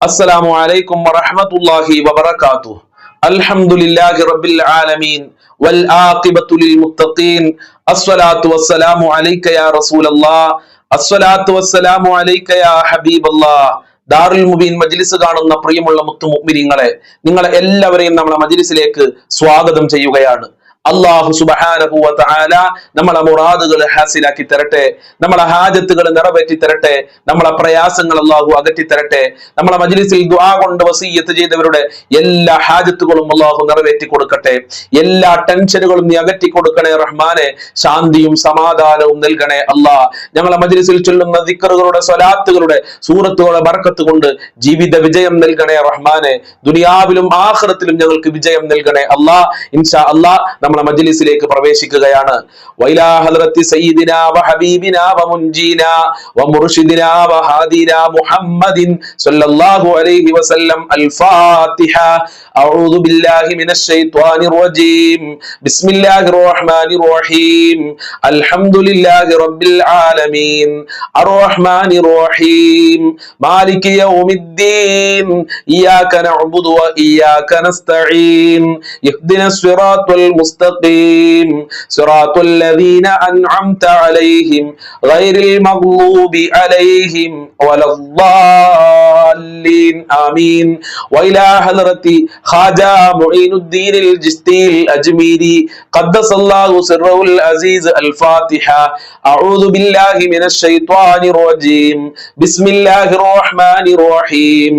السلام عليكم ورحمة الله وبركاته. الحمد لله رب العالمين والعاقبة للمتقين. الصلاة والسلام عليك يا رسول الله. الصلاة والسلام عليك يا حبيب الله. ദാറുൽ മുബീൻ മജ്ലിസ് കാണുന്ന പ്രിയമുള്ള മുത്തു മുഅ്മിനീങ്ങളെ, നിങ്ങളെ എല്ലാവരെയും നമ്മുടെ മജ്ലിസിലേക്ക് സ്വാഗതം ചെയ്യുകയാണ്. അല്ലാഹു സുബ്ഹാനഹു വ തആല നമ്മളെ മുറാദുകൾ ഹാസിലാക്കി തരട്ടെ, നമ്മളെ ഹാജത്തുകൾ നിറവേറ്റി തരട്ടെ, നമ്മളെ പ്രയാസങ്ങൾ അല്ലാഹു അകറ്റി തരട്ടെ. നമ്മളെ മജ്ലിസിൽ ദുആ കൊണ്ട് വസിയ്യത്ത് ചെയ്തവരുടെ എല്ലാ ഹാജത്തുകളും അല്ലാഹു നിറവേറ്റി കൊടുക്കട്ടെ. എല്ലാ ടെൻഷനുകളും നീ അകറ്റി കൊടുക്കണേ റഹ്മാനെ. ശാന്തിയും സമാധാനവും നൽകണേ അല്ലാഹ്. ഞങ്ങളെ മജ്ലിസിൽ ചൊല്ലുന്ന ദിക്റുകളുടെ സ്വലാത്തുകളുടെ സൂറത്തുകളുടെ ബർക്കത്ത് കൊണ്ട് ജീവിത വിജയം നൽകണേ റഹ്മാനെ. ദുനിയാവിലും ആഖിറത്തിലും ഞങ്ങൾക്ക് വിജയം നൽകണേ അല്ലാഹ്. ഇൻഷാ അല്ലാഹ് നമ്മളെ മജ്ലിസിലേക്ക് പ്രവേശിക്കുകയാണ്. വൈലാ ഹദ്റത്തി സയ്യിദിനാ വ ഹബീബിനാ വ മുൻജീനാ വ മുർഷിദിനാ വ ഹാദിനാ മുഹമ്മദിൻ സ്വല്ലല്ലാഹു അലൈഹി വസല്ലം. അൽ ഫാത്തിഹ. അഊദു ബില്ലാഹി മിനശ് ശൈത്വാനിർ റജീം. ബിസ്മില്ലാഹിർ റഹ്മാനിർ റഹീം. അൽഹംദുലില്ലാഹി റബ്ബിൽ ആലമീൻ അർറഹ്മാനിർ റഹീം മാലികി യൗമിദ്ദീൻ ഇയ്യാക നഅ്ബുദു വ ഇയ്യാക നസ്തഈൻ ഇഹ്ദിനസ് സിറാത്തൽ മുസ്തഖീം സിറാത്തൽ ലദീന അൻഅംത അലൈഹിം ഗൈറിൽ മഗ്ളൂബി അലൈഹിം വലദ്ദാല്ലീൻ. ആമീൻ. വഇലാ ഹദ്റത്തി ഖാജാ മുഈനുദ്ദീൻ അൽ ജിസ്തിൽ അജ്മീരി ഖദ്ദസല്ലാഹു സിർറഹുൽ അസീസ്. അൽ ഫാത്തിഹ. അഊദു ബില്ലാഹി മിനശ് ശൈത്വാനിർ റജീം. ബിസ്മില്ലാഹിർ റഹ്മാനിർ റഹീം.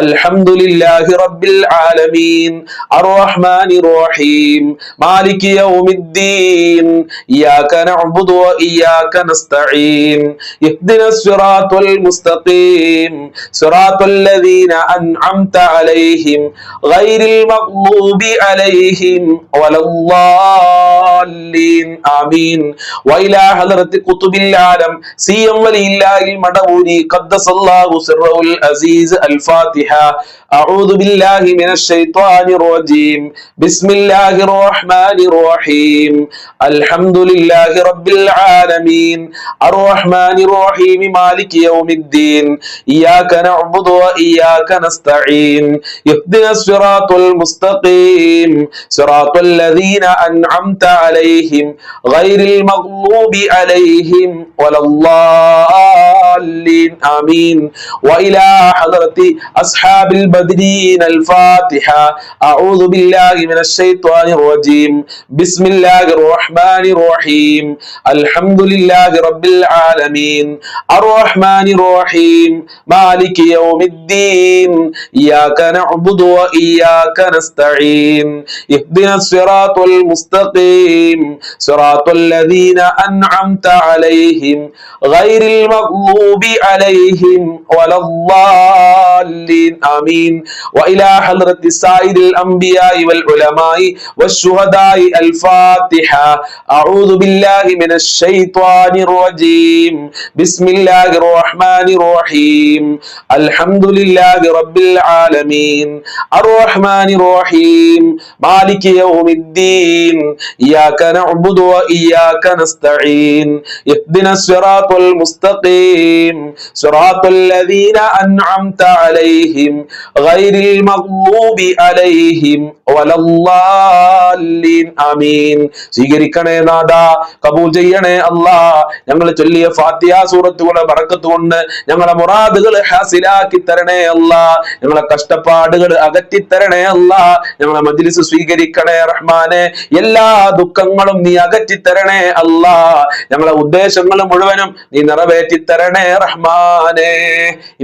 അൽഹംദുലില്ലാഹി റബ്ബിൽ ആലമീൻ അർറഹ്മാനിർ റഹീം മാലികി യൗമിദ്ദീൻ ഇയ്യാക നഅ്ബുദു വ ഇയ്യാക നസ്തഈൻ ഇഹ്ദിനസ് സിറാത്തൽ മുസ്തഖീം സിറാത്തൽ ലദീന അൻഅംത അലൈഹിം ഗൈറിൽ മഗ്ളൂബി അലൈഹിം വലദ്ദാല്ലീൻ. ആമീൻ. വഇലാ ഹദ്റത്തി ഖുതുബിൽ ആലം സിയം വലില്ലാഹിൽ മദഊരി ഖദ്ദസല്ലാഹു സിർറഹുൽ അസീസ്. അൽ ഫാത്തിഹ. അഊദു ബില്ലാഹി മിനശ് ശൈത്വാനിർ റജീം. ബിസ്മില്ലാഹിർ റഹ്മാനിർ റഹീം. അൽഹംദുലില്ലാഹി റബ്ബിൽ ആലമീൻ അർറഹ്മാനിർ റഹീം മാലികി യൗമിദ്ദീൻ ഇയ്യാക നഅ്ബുദു വ ഇയ്യാക നസ്തഈൻ ഇഹ്ദിനസ് സിറാത്തൽ മുസ്തഖീം സിറാത്തൽ ലദീന അൻഅംത അലൈഹിം ഗൈറിൽ മഗ്ളൂബി അലൈഹിം വലദ്ദാല്ലീൻ. ആമീൻ. വഇലാ ഹദ്റത്തി അസ്ഹാബിൽ ബദ്രീൻ. അൽ ഫാത്തിഹ. അഊദു ബില്ലാഹി മിനശ് ശൈത്വാനിർ റജീം. ബിസ്മില്ലാഹിർ റഹ്മാനിർ റഹീം. അൽഹംദുലില്ലാഹി റബ്ബിൽ ആലമീൻ അർറഹ്മാനിർ റഹീം മാലികി യൗമിദ്ദീൻ ഇയ്യാക നഅ്ബുദു വ ഇയ്യാക നസ്തഈൻ ഇഹ്ദിനസ് സിറാത്തൽ മുസ്തഖീം സിറാത്തൽ ലദീന അൻഅംത അലൈഹിം ഗൈറിൽ മഗ്ളൂബി അലൈഹിം വലദ്ദാല്ലീൻ. ആമീൻ. വഇലാ ഹദ്റത്തി സായിരിൽ അംബിയാഇ വൽ ഉലമാഇ والشهداء. الفاتحة. أعوذ بالله من الشيطان الرجيم. بسم الله الرحمن الرحيم. الحمد لله رب العالمين الرحمن الرحيم مالك يوم الدين إياك نعبد وإياك نستعين اهدنا الصراط المستقيم صراط الذين أنعمت عليهم غير المغضوب عليهم ولا الضالين. ആമീൻ. സ്വീകരിക്കണേ നാഥ, കബൂൽ ചെയ്യണേ അല്ലാ. ഞങ്ങൾ ചൊല്ലിയ ഫാത്തിഹ സൂറത്തുകളുടെ ബറക്കത്ത് കൊണ്ട് ഞങ്ങളെ മുറാദുകൾ ഹാസിലാക്കി തരണേ അല്ലാ. ഞങ്ങളെ കഷ്ടപ്പാടുകൾ അകറ്റി തരണേ അല്ലാ. ഞങ്ങളെ മജ്ലിസ് സ്വീകരിക്കണേ റഹ്മാനെ. എല്ലാ ദുഃഖങ്ങളും നീ അകറ്റി തരണേ അല്ലാ. ഞങ്ങളെ ഉദ്ദേശങ്ങൾ മുഴുവനും നീ നിറവേറ്റി തരണേ റഹ്മാനെ.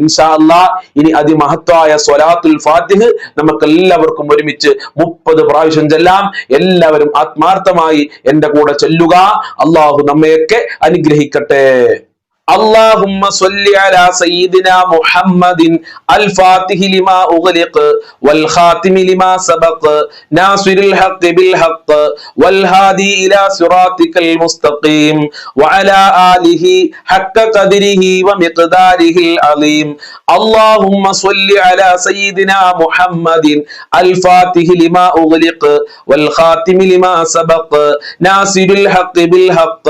ഇൻഷാ അല്ലാ ഇനി അതിമഹത്വായ സ്വലാത്തുൽ ഫാത്തിഹ് നമുക്ക് എല്ലാവർക്കും ഒരുമിച്ച് 30 പ്രാവശ്യം ചെല്ലാം. എല്ലാവരും ആത്മാർത്ഥമായി എന്റെ കൂടെ ചൊല്ലുക. അള്ളാഹു നമ്മയൊക്കെ അനുഗ്രഹിക്കട്ടെ. اللهم صل على سيدنا محمد الفاتح لما أغلق والخاتم لما سبق ناصر الحق بالحق والهادي إلى صراطك المستقيم وعلى آله حق قدره ومقداره العظيم. اللهم صل على سيدنا محمد الفاتح لما أغلق والخاتم لما سبق ناصر الحق بالحق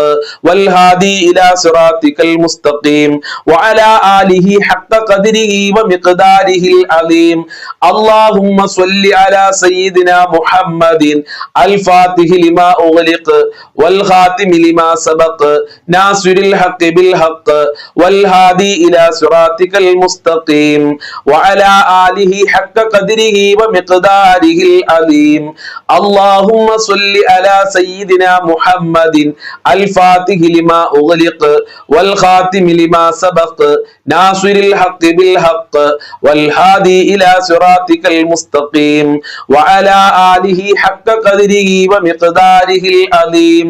والهادي إلى صراطك المستقيم المستقيم وعلى آله حق قدره ومقداره العظيم اللهم صل على سيدنا محمد الفاتح لما أغلق والخاتم لما سبق ناصر الحق بالحق والهادي إلى صراطك المستقيم وعلى آله حق قدره ومقداره العظيم اللهم صل على سيدنا محمد الفاتح لما أغلق والخاتم لما سبق ناصر الحق بالحق والهادي إلى صراطك المستقيم وعلى آله حق قدره ومقداره العظيم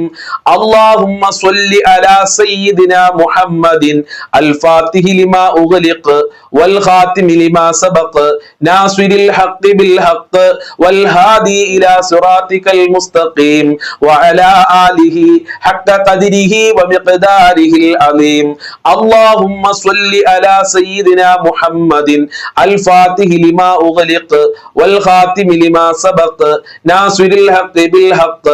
اللهم صل على سيدنا محمد الفاتح لما أغلق والخاتم لما سبق ناصر الحق بالحق والهادي إلى صراطك المستقيم وعلى آله حق قدره ومقداره العظيم اللهم صل على سيدنا محمد الفاتح لما أغلق والخاتم لما سبق ناصر الحق بالحق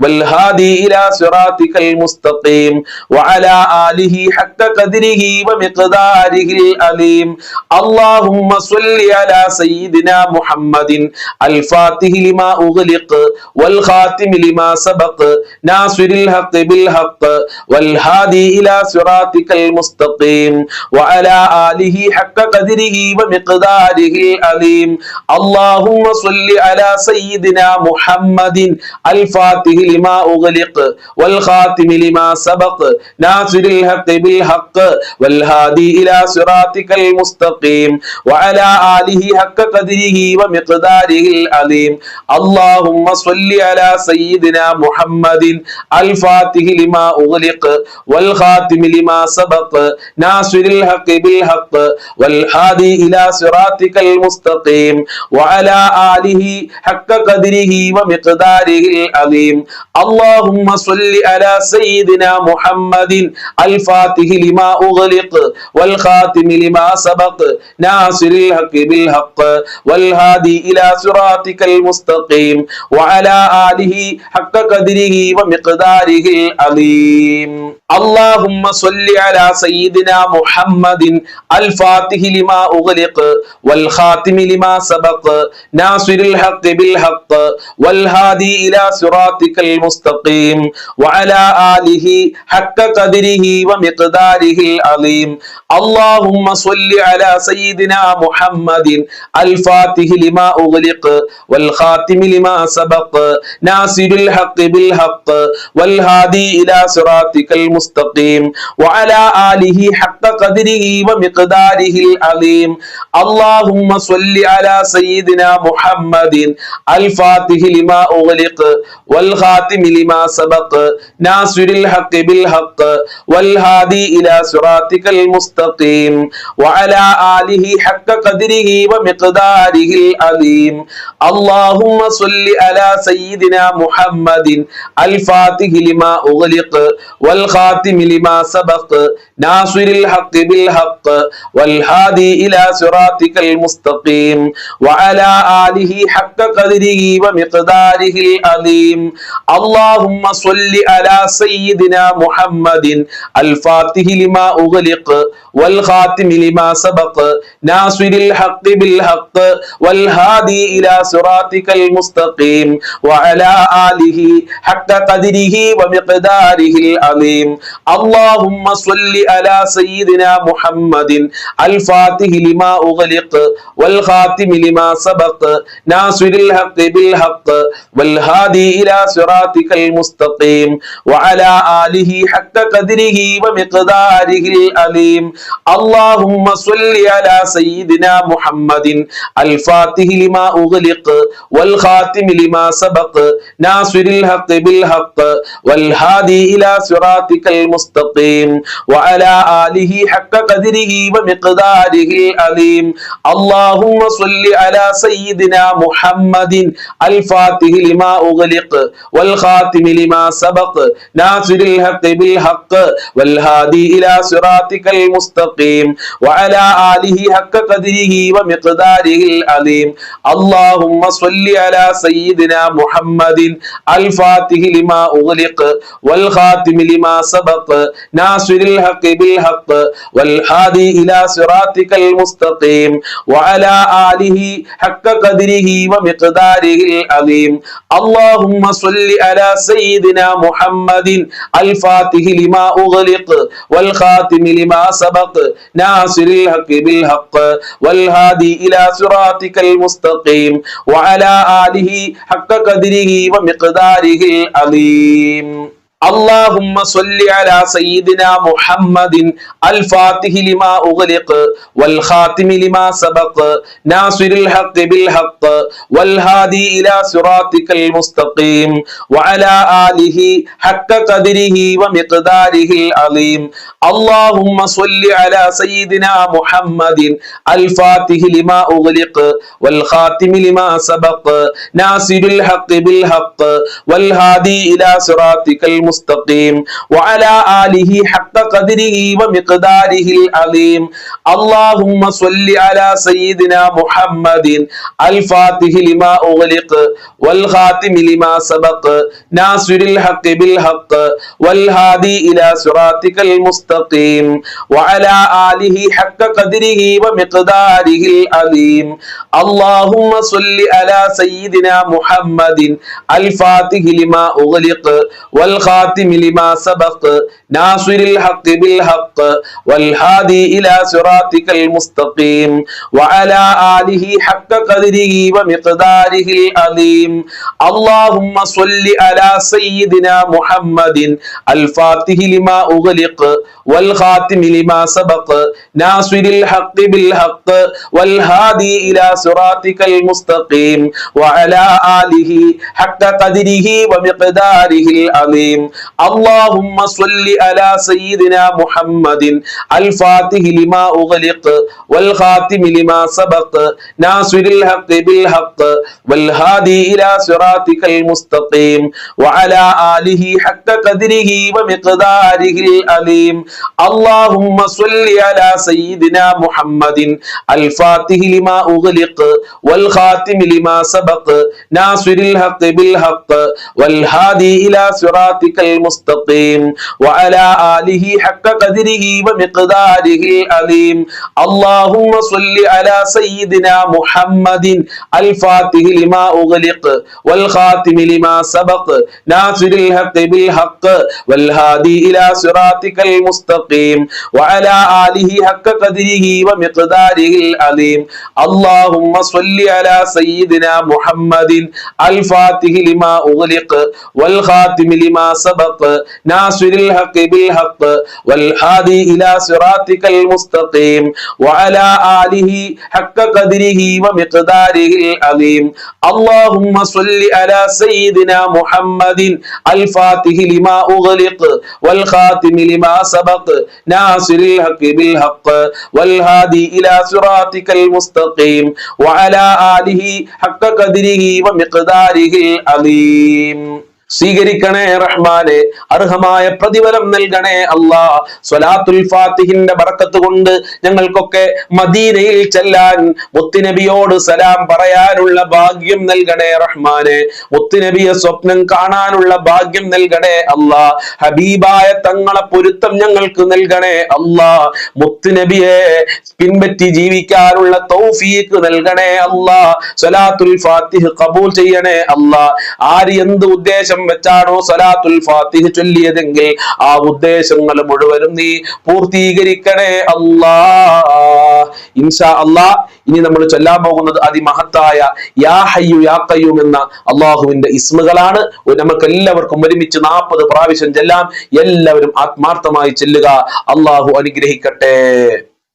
والهادي إلى صراطك المستقيم وعلى آله حق قدره ومقداره العظيم اللهم صل على سيدنا محمد الفاتح لما أغلق والخاتم لما سبق ناصر الحق بالحق والهادي إلى صراطك المستقيم وعلى آله حق قدره ومقداره العظيم اللهم صل على سيدنا محمد الفاتح لما أغلق والخاتم لما سبق ناصر الحق بالحق والهادي إلى صراطك المستقيم وعلى آله حق قدره ومقداره العظيم اللهم صل على سيدنا محمد الفاتح لما أغلق والخاتم لما سبق ناصر الحق بالحق والهادي إلى صراطك المستقيم وعلى آله حق قدره ومقداره العظيم اللهم صل على سيدنا محمد الفاتح لما أغلق والخاتم لما سبق ناصر الحق بالحق والهادي إلى صراطك المستقيم وعلى آله حق قدره ومقداره العظيم اللهم صل على سيدنا محمد الفاتح لما أغلق والخاتم لما سبق ناصر الحق بالحق والهادي إلى صراطك المستقيم وعلى آله حق قدره ومقداره العظيم اللهم صل على سيدنا محمد الفاتح لما أغلق والخاتم لما سبق ناصر الحق بالحق والهادي إلى صراطك المستقيم وعلى آله حق قدره ومقداره العظيم اللهم صل على سيدنا محمد الفاتح لما أغلق والخاتم لما سبق ناصر الحق بالحق والهادي إلى صراطك المستقيم وعلى آله حق قدره ومقداره العظيم اللهم صل على سيدنا محمد الفاتح لما أغلق والخاتم لما سبق ناصر الحق بالحق والهادي إلى صراطك المستقيم وعلى آله حق قدره ومقداره العظيم اللهم صل على سيدنا محمد الفاتح لما أغلق والخاتم لما سبق ناصر الحق بالحق والهادي إلى صراطك المستقيم وعلى آله حق قدره ومقداره العظيم اللهم صل على سيدنا محمد الفاتح لما أغلق والخاتم لما سبق ناصر الحق بالحق والهادي إلى صراطك المستقيم وعلى آله حق قدره ومقداره العظيم اللهم صل على سيدنا محمد الفاتح لما أغلق والخاتم لما سبق ناصر الحق بالحق والهادي إلى صراطك المستقيم وعلى آله حق قدره ومقداره العظيم اللهم صل على سيدنا محمد الفاتح لما أغلق والخاتم لما سبق ناصر الحق بالحق والهادي إلى صراطك المستقيم المستقيم وعلى آله حق قدره ومقداره العظيم اللهم صل على سيدنا محمد الفاتح لما أغلق والخاتم لما سبق ناصر الحق بالحق والهادي إلى صراطك المستقيم وعلى آله حق قدره ومقداره العظيم اللهم صل على سيدنا محمد الفاتح لما أغلق والخاتم لما سبق ناصر الحق بالحق والهادي إلى صراطك المستقيم وعلى آله حق قدره ومقداره العظيم اللهم صل على سيدنا محمد الفاتح لما أغلق والخاتم لما سبق ناصر الحق بالحق والهادي إلى صراطك المستقيم وعلى آله حق قدره ومقداره العظيم اللهم صل على سيدنا محمد الفاتح لما أغلق والخاتم لما سبق ناصر الحق بالحق والهادي إلى صراطك المستقيم وعلى آله حق قدره ومقداره العظيم اللهم صل على سيدنا محمد الفاتح لما أغلق والخاتم لما سبق ناصر الحق بالحق والهادي إلى صراطك المستقيم وعلى آله حق قدره ومقداره العظيم اللهم صل على سيدنا محمد الفاتح لما أغلق والخاتم لما سبق ناصر الحق بالحق والهادي إلى صراطك المستقيم وعلى آله حق قدره ومقداره العظيم اللهم صل على سيدنا محمد الفاتح لما أغلق والخاتم لما سبق ناصر الحق بالحق والهادي إلى صراطك المستقيم وعلى آله حق قدره ومقداره العظيم اللهم صل على سيدنا محمد الفاتح لما أغلق والخاتم لما سبق ناصر الحق بالحق والهادي إلى صراطك المستقيم وعلى آله حق قدره ومقداره العظيم اللهم صل على سيدنا محمد الفاتح لما أغلق والخاتم لما سبق ناصر الحق بالحق والهادي إلى صراطك المستقيم وعلى آله حق قدره ومقداره العظيم اللهم صل على سيدنا محمد الفاتح لما أغلق والخاتم لما سبق ناصر الحق بالحق والهادي إلى صراطك المستقيم وعلى آله حق قدره ومقداره العظيم اللهم صل على سيدنا محمد الفاتح لما أغلق والخاتم لما سبق ناصر الحق بالحق والهادي إلى صراطك المستقيم وعلى آله حق قدره ومقداره العظيم اللهم صل على سيدنا محمد الفاتح لما أغلق والخاتم لما سبق ناصر الحق بالحق والهادي إلى صراطك المستقيم وعلى آله حق قدره ومقداره العظيم സ്വീകരിക്കണേ റഹ്മാനെ, അർഹമായ പ്രതിഫലം നൽകണേ അല്ലാ. സ്വലാത്തുൽ ഫാത്തിഹിന്റെ ബർക്കത്ത് കൊണ്ട് ഞങ്ങൾക്കൊക്കെ മദീനയിൽ ചെല്ലാൻ, മുത്തുനബിയോട് സലാം പറയാനുള്ള ഭാഗ്യം നൽകണേ റഹ്മാനെ. മുത്തുനബിയെ സ്വപ്നം കാണാനുള്ള ഭാഗ്യം നൽകണേ അല്ലാ. ഹബീബായ തങ്ങളെ പൊരുത്തം ഞങ്ങൾക്ക് നൽകണേ അല്ലാ. മുത്തുനബിയെ പിൻപറ്റി ജീവിക്കാനുള്ള തൗഫീഖ് നൽകണേ അല്ലാ. സ്വലാത്തുൽ ഫാത്തിഹ് ഖബൂൽ ചെയ്യണേ അല്ലാ. ആര് എന്ത് ഉദ്ദേശം വെച്ചാണോ സലാത്തുൽ ഫാത്തിഹ ചൊല്ലിയതെങ്കിൽ ആ ഉദ്ദേശങ്ങൾ മുഴുവനും നീ പൂർത്തീകരിക്കണേ അല്ലാ. ഇൻഷാ അല്ലാ ഇനി നമ്മൾ ചൊല്ലാൻ പോകുന്നത് അതിമഹത്തായ യാ ഹയ്യു യാ ഖയ്യൂം എന്ന അള്ളാഹുവിന്റെ ഇസ്മുകളാണ്. നമുക്ക് എല്ലാവർക്കും ഒരുമിച്ച് 40 പ്രാവശ്യം ചെല്ലാം. എല്ലാവരും ആത്മാർത്ഥമായി ചെല്ലുക. അള്ളാഹു അനുഗ്രഹിക്കട്ടെ.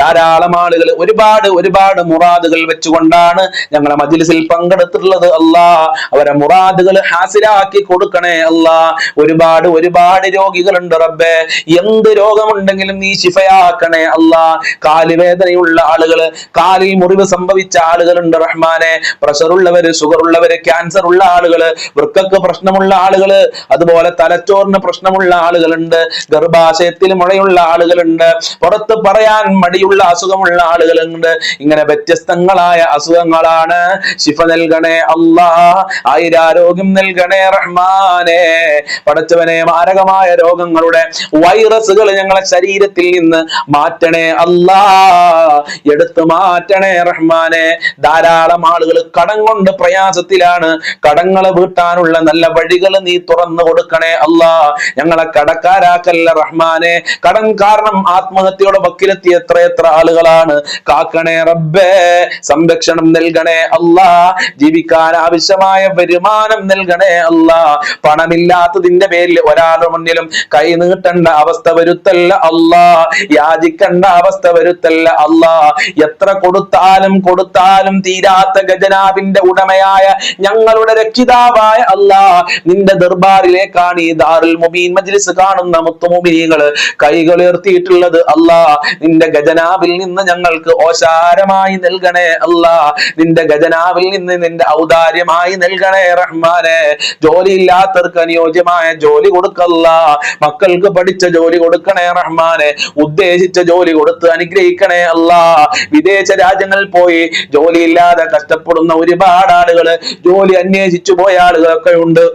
ധാരാളം ആളുകൾ ഒരുപാട് മുറാദുകൾ വെച്ചുകൊണ്ടാണ് ഞങ്ങളെ മജ്‌ലിസിൽ പങ്കെടുത്തിട്ടുള്ളത്. അല്ലാ, അവരെ മുറാദുകൾ ഹാസിലാക്കി കൊടുക്കണേ അല്ലാ. ഒരുപാട് രോഗികളുണ്ട് റബ്ബേ. എന്ത് രോഗമുണ്ടെങ്കിലും നീ ശിഫയാക്കണേ അല്ലാ. കാലുവേദനയുള്ള ആളുകള്, കാലിൽ മുറിവ് സംഭവിച്ച ആളുകളുണ്ട് റഹ്മാനെ. പ്രഷർ ഉള്ളവര്, ഷുഗർ ഉള്ളവര്, ക്യാൻസർ ഉള്ള ആളുകള്, വൃക്കക്ക് പ്രശ്നമുള്ള ആളുകള്, അതുപോലെ തലച്ചോറിന് പ്രശ്നമുള്ള ആളുകളുണ്ട്, ഗർഭാശയത്തിൽ മുഴയുള്ള ആളുകളുണ്ട്, പുറത്ത് പറയാൻ മടിയുള്ള അസുഖമുള്ള ആളുകളുണ്ട്. ഇങ്ങനെ വ്യത്യസ്തങ്ങളായ അസുഖങ്ങളാണ്. ശിഫ നൽകണേ അല്ലാ. ആയുരാരോഗ്യം നൽകണേ റഹ്മാനെ. പടച്ചവനെ, മാരകമായ രോഗങ്ങളുടെ വൈറസുകൾ ഞങ്ങളെ ശരീരത്തിൽ നിന്ന് മാറ്റണേ അല്ലാ. എടുത്തു മാറ്റണേ റഹ്മാനെ. ധാരാളം ആളുകൾ കടം കൊണ്ട് പ്രയാസത്തിലാണ്. കടങ്ങളെ വീട്ടാനുള്ള നല്ല വഴികൾ നീ തുറന്നു കൊടുക്കണേ അല്ലാ. ഞങ്ങളെ കടക്കാരാക്കല്ല റഹ്മാനെ. കടം കാരണം ആത്മഹത്യയുടെ വക്കിലെത്തിയ എത്ര ആളുകളാണ്. കാക്കണേ റബ്ബേ. സംരക്ഷണം നൽകണേ അല്ലാ. ജീവിക്കാൻ ആവശ്യമായ വരുമാനം നൽകണേ അല്ലാ. പണമില്ലാത്തതിന്റെ പേരിൽ ഒരാളുടെ മുന്നിലും കൈ നീട്ടേണ്ട അവസ്ഥ വരുത്തല്ല അല്ലാ. യാചിക്കേണ്ട അവസ്ഥ വരുത്തല്ല അല്ലാ. എത്ര കൊടുത്താലും തീരാത്ത ഖജനാവിന്റെ ഉടമയായ ഞങ്ങളുടെ രക്ഷിതാവായ അല്ലാ, നിന്റെ ദർബാറിലേക്കാണ് ഈ ദാറുൽ മുബീൻ മജ്‌ലിസ് കാണുന്ന മുത്തുമുഅ്മിനീങ്ങള് കൈകൾ ഉയർത്തിയിട്ടുള്ളത് അല്ലാ. നിന്റെ ഖജനാവിൽ നിന്ന് ഞങ്ങൾക്ക് ഓശാരമായി നൽകണേ അല്ലാ. നിന്റെ ഖജനാവിൽ നിന്ന് നിന്റെ ഔദാര്യമായി നൽകണേ റഹ്മാനെ. ജോലിയില്ലാത്തവർക്ക് അനുയോജ്യമായ ജോലി കൊടുക്കല്ല. മക്കൾക്ക് പഠിച്ച ജോലി കൊടുക്കണേ റഹ്മാനെ. ഉദ്ദേശിച്ച ജോലി കൊടുത്ത് അനുഗ്രഹിക്കണേ അല്ലാ. വിദേശ രാജ്യങ്ങളിൽ പോയി ജോലിയില്ലാതെ കഷ്ടപ്പെടുന്ന ഒരുപാട് ആളുകള്, ജോലി അന്വേഷിച്ചു പോയ ആളുകളൊക്കെ ഉണ്ട്.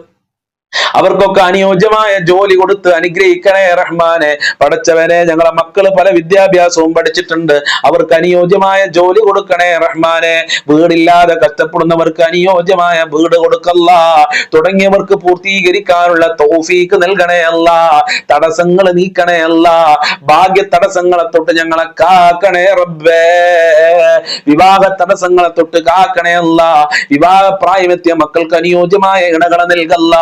അവർക്കൊക്കെ അനുയോജ്യമായ ജോലി കൊടുത്ത് അനുഗ്രഹിക്കണേ റഹ്മാനെ. പടച്ചവനെ, ഞങ്ങളെ മക്കള് പല വിദ്യാഭ്യാസവും പഠിച്ചിട്ടുണ്ട്. അവർക്ക് അനുയോജ്യമായ ജോലി കൊടുക്കണേ റഹ്മാനെ. വീടില്ലാതെ കഷ്ടപ്പെടുന്നവർക്ക് അനുയോജ്യമായ വീട് കൊടുക്കല്ല. തുടങ്ങിയവർക്ക് പൂർത്തീകരിക്കാനുള്ള തൗഫീക്ക് നൽകണേ അല്ല. തടസ്സങ്ങൾ നീക്കണേ അല്ല. ഭാഗ്യ തടസ്സങ്ങളെ തൊട്ട് ഞങ്ങളെ കാക്കണേ റബ്ബേ. വിവാഹ തടസ്സങ്ങളെ തൊട്ട് കാക്കണേ അല്ല. വിവാഹ പ്രായമെത്തിയ മക്കൾക്ക് അനുയോജ്യമായ ഇണകളെ നൽകല്ല.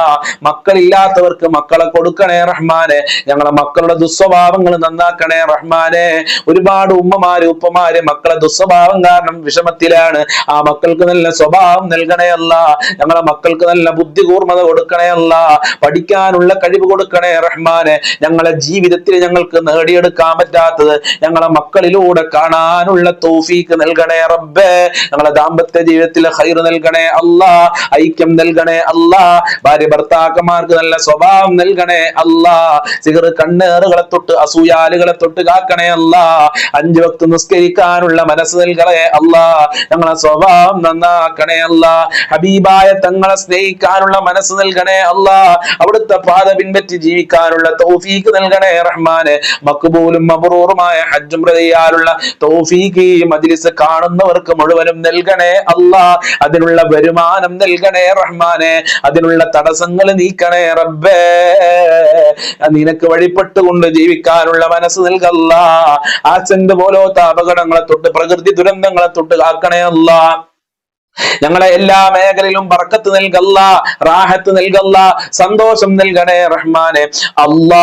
മക്കളില്ലാത്തവർക്ക് മക്കളെ കൊടുക്കണേ റഹ്മാനെ. ഞങ്ങളെ മക്കളുടെ ദുസ്വഭാവങ്ങൾ നന്നാക്കണേ റഹ്മാനെ. ഒരുപാട് ഉമ്മമാര് ഉപ്പമാര് മക്കളെ ദുസ്വഭാവം കാരണം വിഷമത്തിലാണ്. ആ മക്കൾക്ക് നല്ല സ്വഭാവം നൽകണേ അല്ല. ഞങ്ങളെ മക്കൾക്ക് നല്ല ബുദ്ധി കൂർമ്മത കൊടുക്കണേ അല്ല. പഠിക്കാനുള്ള കഴിവ് കൊടുക്കണേ റഹ്മാനെ. ഞങ്ങളെ ജീവിതത്തിൽ ഞങ്ങൾക്ക് നേടിയെടുക്കാൻ പറ്റാത്തത് ഞങ്ങളെ മക്കളിലൂടെ കാണാനുള്ള തൗഫീക്ക് നൽകണേ റബ്ബേ. ഞങ്ങളെ ദാമ്പത്യ ജീവിതത്തിൽ ഖൈർ നൽകണേ അല്ലാ. ഐക്യം നൽകണേ അല്ലാ. ഭാര്യ ഭർത്താക്കന്മാർക്ക് നല്ല സ്വഭാവം നൽകണേ അല്ലാ. സിഹർ കണ്ണേറുകളെ തൊട്ട് അസൂയാലുകളെ തൊട്ട് കാക്കണേ അല്ലാ. 5 വക്ത് നിസ്കരിക്കാനുള്ള മനസ്സ് നൽകണേ അല്ലാ. ഞങ്ങളെ സ്വഭാവം നന്നാക്കണേ അല്ലാ. ഹബീബായ തങ്ങളെ സ്നേഹിക്കാനുള്ള മനസ്സ് നൽകണേ അല്ലാ. അവിടുത്തെ പാത പിൻപറ്റി ജീവിക്കാനുള്ള തൗഫീക്ക് നൽകണേ റഹ്മാനെ. മഖ്ബൂലും മബ്റൂറുമായ ഹജ്ജ് ഉംറ ചെയ്യാനുള്ള തൗഫീക്ക് ഈ മജ്‌ലിസ് കാണുന്നവർക്ക് മുഴുവനും നൽകണേ അല്ലാ. അതിനുള്ള വരുമാനം നൽകണേ റഹ്മാനെ. അതിനുള്ള തടസ്സങ്ങൾ നീക്കണേ റബ്ബേ. നിനക്ക് വഴിപ്പെട്ടുകൊണ്ട് ജീവിക്കാനുള്ള മനസ്സ് നൽകല്ല. ആക്സിഡന്റ് പോലത്തെ അപകടങ്ങളെ തൊട്ട് പ്രകൃതി ദുരന്തങ്ങളെ തൊട്ട് കാക്കണേ അല്ലാ. ഞങ്ങളെ എല്ലാ മേഖലയിലും ബർക്കത്ത് നൽകല്ല, റാഹത്ത് നൽകല്ല, സന്തോഷം നൽകണേ റഹ്മാനെ. അല്ലാ,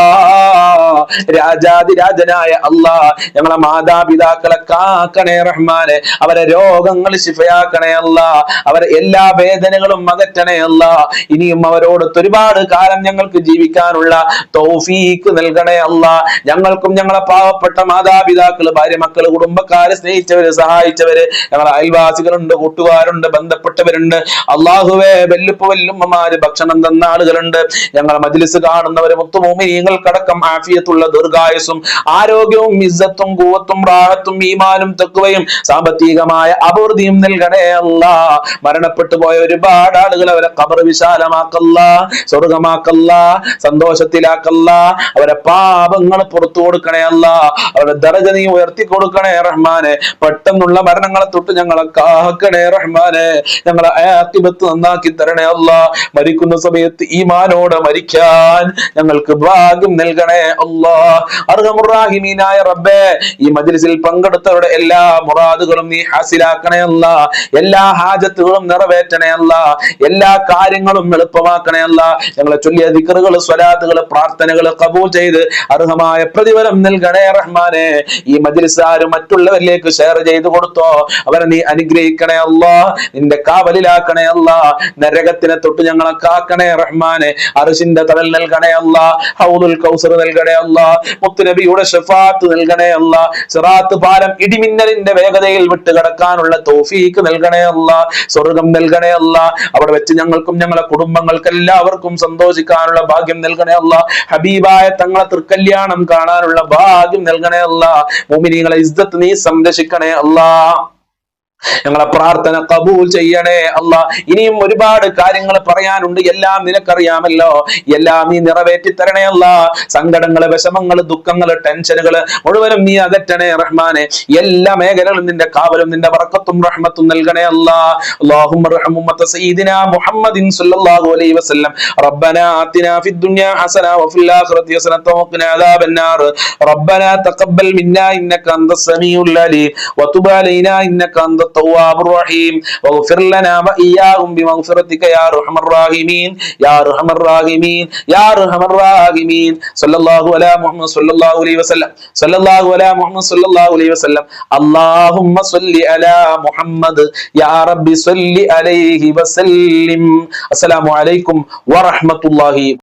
രാജാതിരാജനായ അല്ലാ, ഞങ്ങളെ മാതാപിതാക്കളെ കാക്കണേ റഹ്മാനെ. അവരെ രോഗങ്ങൾ ശിഫയാക്കണേ അല്ലാ. അവരെ എല്ലാ വേദനകളും അകറ്റണേ അല്ലാ. ഇനിയും അവരോട് ഒരുപാട് കാലം ഞങ്ങൾക്ക് ജീവിക്കാനുള്ള തൗഫീക്ക് നൽകണേ അല്ലാ. ഞങ്ങൾക്കും ഞങ്ങളെ പാവപ്പെട്ട മാതാപിതാക്കള്, ഭാര്യ മക്കള്, കുടുംബക്കാര്, സ്നേഹിച്ചവര്, സഹായിച്ചവര്, ഞങ്ങളെ അയൽവാസികളുണ്ട്, കൂട്ടുകാരുണ്ട്, ബന്ധപ്പെട്ടവരുണ്ട്. അള്ളാഹുവേ, വല്ലുപ്പമാര്, ഭക്ഷണം തന്ന ആളുകളുണ്ട്. ഞങ്ങളെ മജ്‌ലിസ് കാണുന്നവര് മുത്തുമുഅ്മിനീങ്ങൾക്കടക്കം ആഫിയത്തുള്ള ദീർഘായുസ്സും ആരോഗ്യവും ഇസ്സത്തും ഖുവത്തും റാഹത്തും ഈമാനും തഖ്വയും സാമ്പത്തികമായ അഭിവൃദ്ധിയും നൽകണേ അല്ലാ. മരണപ്പെട്ടു പോയ ഒരുപാട് ആളുകൾ അവരെ ഖബർ വിശാലമാക്കല്ല, സ്വർഗമാക്കല്ല, സന്തോഷത്തിലാക്കല്ല. അവരെ പാപങ്ങൾ പുറത്തു കൊടുക്കണേ അല്ലാ. അവരുടെ ദറജ നീ ഉയർത്തി കൊടുക്കണേ റഹ്മാനെ. പെട്ടെന്നുള്ള മരണങ്ങളെ തൊട്ട് ഞങ്ങളെ കാക്കണേ റഹ്മാൻ. റഹ്മാനെ. ഞങ്ങളെ ആഖിബത്ത് നന്നാക്കി തരണേ അല്ലാ. മരിക്കുന്ന സമയത്ത് ഈമാനോടെ മരിക്കാൻ ഞങ്ങൾക്ക് ഭാഗ്യം നൽകണേ അല്ലാ. അർഹമുർ റഹീമീനായ റബ്ബേ, ഈ മജ്ലിസിൽ പങ്കെടുത്തവരുടെ എല്ലാ മുറാദുകളും നീ ഹാസിലാക്കണേ അല്ലാ. എല്ലാ ഹാജത്തുകളും നിറവേറ്റണേ അല്ലാ. എല്ലാ കാര്യങ്ങളും എളുപ്പമാക്കണേ അല്ലാ. ഞങ്ങളെ ചൊല്ലിയ ദിക്റുകൾ, സ്വലാത്തുകൾ, പ്രാർത്ഥനകൾ ഖബൂൽ ചെയ്ത് അർഹമായ പ്രതിഫലം നൽകണേ റഹ്മാനെ. ഈ മജ്ലിസ് ആരും മറ്റുള്ളവരിലേക്ക് ഷെയർ ചെയ്ത് കൊടുത്തോ അവരെ നീ അനുഗ്രഹിക്കണേ അല്ലാ. നിന്റെ കാവലിലാക്കണേ അല്ലാ. നരകത്തിനെ തൊട്ട് ഞങ്ങളെ കാക്കണേ റഹ്മാനെ. അർശിന്റെ തണൽ നൽകണേ അല്ലാ. ഹൗദുൽ കൗസർ നൽകണേ അല്ലാ. മുത്തുനബിയുടെ ശഫാഅത്ത് നൽകണേ അല്ലാ. സിറാത്ത് പാലം ഇടിമിന്നലിന്റെ വേഗതയിൽ വിട്ട് കടക്കാനുള്ള തൗഫീഖ് നൽകണേ അല്ലാ. സ്വർഗം നൽകണേ അല്ലാ. അവിടെ വെച്ച് ഞങ്ങൾക്കും ഞങ്ങളെ കുടുംബങ്ങൾക്ക് എല്ലാവർക്കും സന്തോഷിക്കാനുള്ള ഭാഗ്യം നൽകണേ അല്ലാ. ഹബീബായ തങ്ങളെ തൃക്കല്യാണം കാണാനുള്ള ഭാഗ്യം നൽകണേ അല്ലാ. മുഅ്മിനീങ്ങളെ ഇസ്സത്ത് നീ സംരക്ഷിക്കണേ അല്ലാ. ഞങ്ങളെ പ്രാർത്ഥന കബൂൽ ചെയ്യണേ അല്ലാ. ഇനിയും ഒരുപാട് കാര്യങ്ങൾ പറയാനുണ്ട്. എല്ലാം നിനക്കറിയാമല്ലോ. എല്ലാം നീ നിറവേറ്റി തരണേ അല്ലാ. സങ്കടങ്ങള്, വിഷമങ്ങള്, ദുഃഖങ്ങള്, ടെൻഷനുകള് മുഴുവനും നീ അകറ്റണേ റഹ്മാനെ. എല്ലാ മേഖലകളും നിന്റെ കാവലും നിന്റെ ബറക്കത്തും റഹ്മത്തും നൽകണേ അല്ലാ. അല്ലാഹുമ്മ റഹ്മ ഉമ്മത സയ്യിദിനാ മുഹമ്മദിൻ സ്വല്ലല്ലാഹു അലൈഹി വസല്ലം. റബ്ബനാ ആതിനാ ഫിദ് ദുനിയാ ഹസന വഫിൽ ആഖിറതി ഹസനത വഖിനാ അദാബന്നാർ. റബ്ബനാ തഖബ്ബൽ മിന്നാ ഇന്നക അൻതസ് സമീഉൽ അലീം വതുബ് അലൈനാ ഇന്നക അൻത التواب الرحيم واغفر لنا وإياهم بمغفرتك يا أرحم الراحمين يا أرحم الراحمين يا أرحم الراحمين. صلى الله على محمد صلى الله عليه وسلم. صلى الله على محمد صلى الله عليه وسلم. اللهم صل على محمد يا رب صل عليه وسلم. السلام عليكم ورحمة الله.